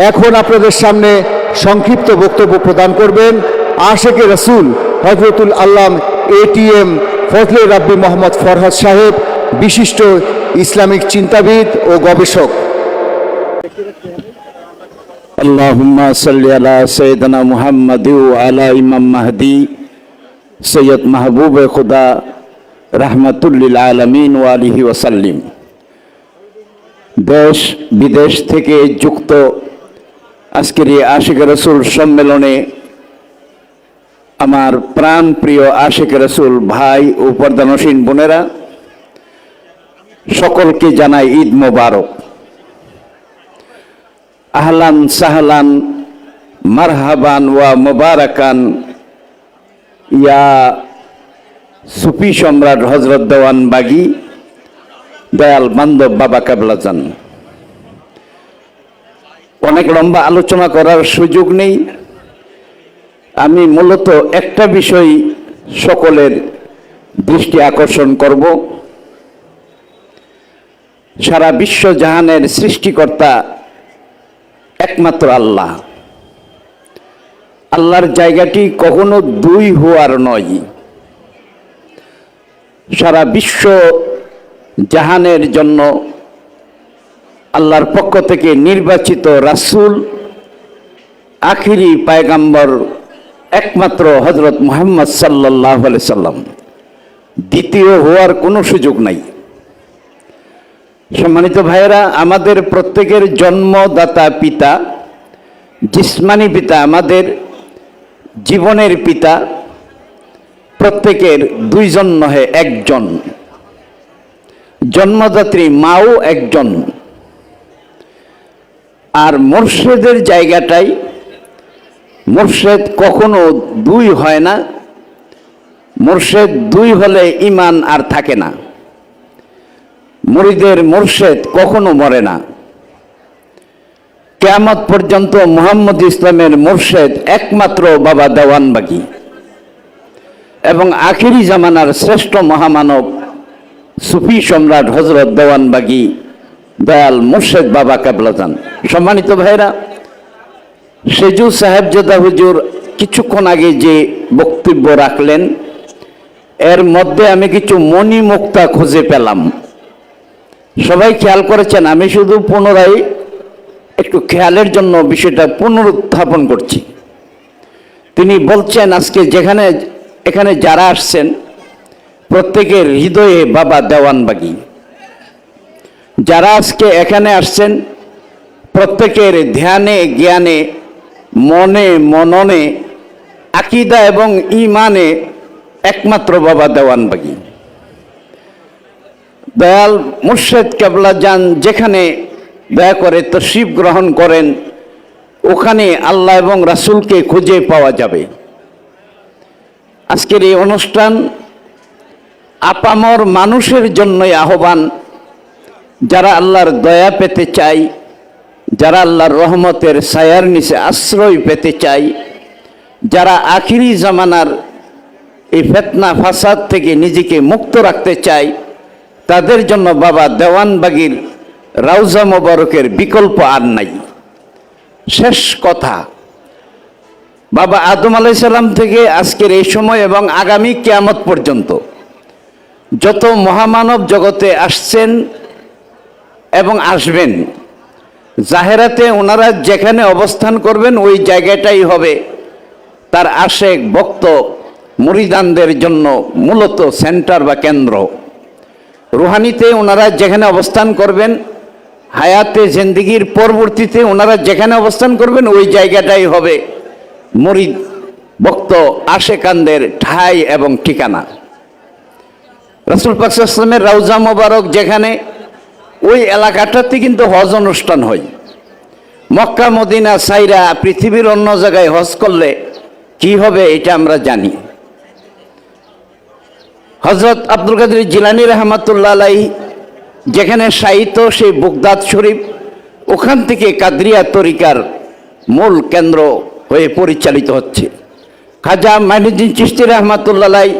এখন আপনাদের সামনে সংক্ষিপ্ত বক্তব্য প্রদান করবেন আশেকে রসুল হযরতুল আল্লাম এটিএম ফজলে রাব্বি মোহাম্মদ ফরহাদ সাহেব, বিশিষ্ট ইসলামিক চিন্তাবিদ ও গবেষক। আল্লাহুম্মা সাল্লি আলা সাইয়্যিদিনা মুহাম্মাদ ওয়া আলা ইমাম মাহদি সৈয়দ মাহবুব খুদা রাহমাতুল লিল আলামিন ওয়া আলিহি ওয়া সাল্লিম। দেশ বিদেশ থেকে যুক্ত আজকের এই আশিক রাসূল সম্মেলনে আমার প্রাণ প্রিয় আশিক রাসূল ভাই ও পর্দানসীন বোনেরা, সকলকে জানাই ঈদ মোবারক। আহলান সাহলান মারহাবান ওয়া মুবারাকান ইয়া সুফি সম্রাট হযরত দেওয়ান বাগী দয়াল বান্ধব বাবা কেবলাজান। অনেক লম্বা আলোচনা করার সুযোগ নেই, আমি মূলত একটা বিষয় সকলের দৃষ্টি আকর্ষণ করব। সারা বিশ্ব জাহানের সৃষ্টিকর্তা একমাত্র আল্লাহ। আল্লাহর জায়গাটি কখনো দুই হওয়ার নয়। সারা বিশ্ব জাহানের জন্য আল্লাহর পক্ষ থেকে নির্বাচিত রাসূল, আখিরি পায়গাম্বর একমাত্র হযরত মুহাম্মদ সাল্লাল্লাহু আলাইহি সাল্লাম, দ্বিতীয় হওয়ার কোনো সুযোগ নাই। সম্মানিত ভাইয়েরা, আমাদের প্রত্যেকের জন্মদাতা পিতা, জিসমানি পিতা, আমাদের জীবনের পিতা প্রত্যেকের দুইজন নহে একজন। জন্মদাত্রী মাও একজন। আর মুর্শিদের জায়গাটাই, মুর্শিদ কখনো দুই হয় না। মুর্শিদ দুই হলে ঈমান আর থাকে না। মুরিদের মুর্শিদ কখনো মরে না। কিয়ামত পর্যন্ত মুহাম্মদ ইসলামের মুর্শিদ একমাত্র বাবা দেওয়ান বাগী এবং আখিরি জামানার শ্রেষ্ঠ মহামানব সুফি সম্রাট হযরত দেওয়ান বাগী দয়াল মুর্শিদ বাবা কেবলাজান। সম্মানিত ভাইরা, সেজু সাহেবজাদা হুজুর কিছুক্ষণ আগে যে বক্তব্য রাখলেন, এর মধ্যে আমি কিছু মণিমুক্তা খুঁজে পেলাম। সবাই খেয়াল করেছেন, আমি শুধু পুনরায় একটু খেয়ালের জন্য বিষয়টা পুনরুত্থাপন করছি। তিনি বলছেন, আজকে এখানে যারা আসছেন প্রত্যেকের হৃদয়ে বাবা দেওয়ান বাগী। যারা আজকে এখানে আসছেন প্রত্যেকের ধ্যানে জ্ঞানে মনে মননে আকীদা এবং ঈমানে একমাত্র বাবা দেওয়ান বাগী। দয়াল মুর্শিদ কেবলাজান যেখানে দয়া করে তশরিফ গ্রহণ করেন, ওখানে আল্লাহ এবং রাসূলকে খুঁজে পাওয়া যাবে। আজকের এই অনুষ্ঠান আপামর মানুষের জন্যই আহ্বান, যারা আল্লাহর দয়া পেতে চাই, যারা আল্লাহর রহমতের ছায়ার নিচে আশ্রয় পেতে চাই, যারা আখিরি জামানার এই ফিতনা ফাসাদ থেকে নিজেকে মুক্ত রাখতে চাই, তাদের জন্য বাবা দেওয়ান বাগীর রওজা মোবারকের বিকল্প আর নাই। শেষ কথা, বাবা আদম আলাইহিস সালাম থেকে আজকের এই সময় এবং আগামী কিয়ামত পর্যন্ত যত মহামানব জগতে আসছেন এবং আসবেন, জাহেরাতে ওনারা যেখানে অবস্থান করবেন ওই জায়গাটাই হবে তার আশেক ভক্ত মুরিদানদের জন্য মূলত সেন্টার বা কেন্দ্র। রুহানিতে ওনারা যেখানে অবস্থান করবেন, হায়াতে জিন্দেগির পরবর্তীতে ওনারা যেখানে অবস্থান করবেন ওই জায়গাটাই হবে মুরিদ ভক্ত আশেকানদের ঠাঁই এবং ঠিকানা। রাসূল পাক সাল্লাল্লাহু আলাইহি ওয়াসাল্লামের রওজা মোবারক যেখানে, ওই এলাকাটাতে কিন্তু হজ অনুষ্ঠান হয়। মক্কা মদিনা সাইরা পৃথিবীর অন্য জায়গায় হজ করলে কি হবে এটা আমরা জানি। হযরত আব্দুল কাদের জিলানী রাহমাতুল্লাহ আলাইহি যেখানে শায়িত, সেই বাগদাদ শরীফ, ওখান থেকে কাদরিয়া তরিকার মূল কেন্দ্র হয়ে পরিচালিত হচ্ছে। খাজা মাইনুদ্দিন চিশতি রাহমাতুল্লাহ আলাইহি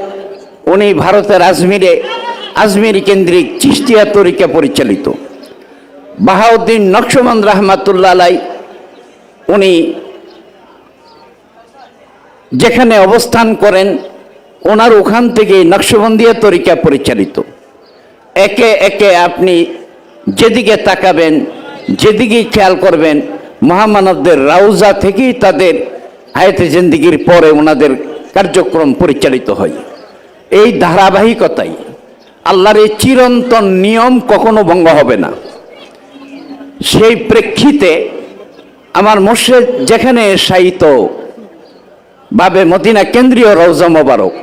উনি ভারতের আজমিরি কেন্দ্রিক চিশতিয়া তরিকা পরিচালিত। বাহাউদ্দিন নকশবন্দ রাহমাতুল্লাহ আলাইহি উনি যেখানে অবস্থান করেন ওনার ওখান থেকে নকশবন্দিয়া তরিকা পরিচালিত। একে একে আপনি যেদিকে তাকাবেন, যেদিকে খেয়াল করবেন, মহামানবদের রাউজা থেকেই তাদের হায়াতে জিন্দিগির পরে ওনাদের কার্যক্রম পরিচালিত হয়। এই ধারাবাহিকতাই আল্লাহর এই চিরন্তন নিয়ম কখনো ভঙ্গ হবে না। সেই প্রেক্ষিতে আমার মুর্শিদ যেখানে শায়িত বাবে মদিনা কেন্দ্রীয় রওজা মোবারক,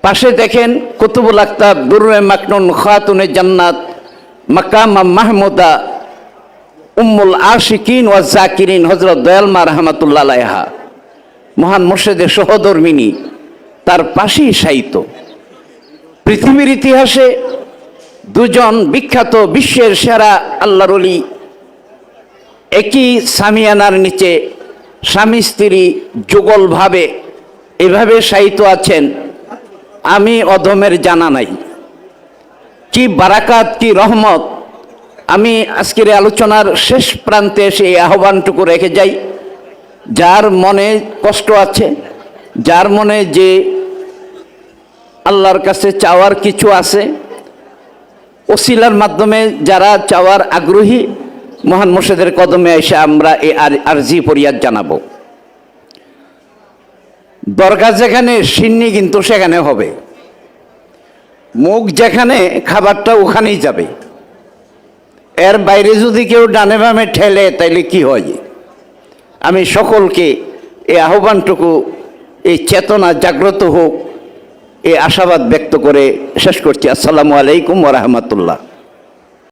পাশে দেখেন কুতুবুল আক্তাব, দুররে মাকনুন, খাতুনে জান্নাত, মাকাম মাহমুদা, উম্মুল আশিকিন ওয়া জাকিরিন হযরত দয়াল মা রাহমাতুল্লাহ আলাইহা, মহান মুর্শিদের সহধর্মিনী, তার পাশেই শায়িত। পৃথিবীর ইতিহাসে দুজন বিখ্যাত বিশ্বের সেরা আল্লাহর ওলি একই সামিয়ানার নিচে স্বামী স্ত্রী যুগলভাবে এভাবে শায়িত আছেন, আমি অধমের জানা নাই। কি বারাকাত, কি রহমত! আমি আজকের আলোচনার শেষ প্রান্তে এসে এই আহ্বানটুকু রেখে যাই, যার মনে কষ্ট আছে, যার মনে যে আল্লাহর কাছে চাওয়ার কিছু আছে, ওসিলার মাধ্যমে যারা চাওয়ার আগ্রহী, মহান মুর্শিদের কদমে এসে আমরা এই আরজি ফরিয়াদ জানাবো। দরগা যেখানে, সিন্নি কিন্তু সেখানে হবে। মুখ যেখানে, খাবারটা ওখানেই যাবে। এর বাইরে যদি কেউ ডানে বামে ঠেলে তাইলে কি হয়? আমি সকলকে এই আহ্বানটুকু, এই চেতনা জাগ্রত হোক, এই আশাবাদ ব্যক্ত করে শেষ করছি। আসসালামু আলাইকুম ওয়া রাহমাতুল্লাহ।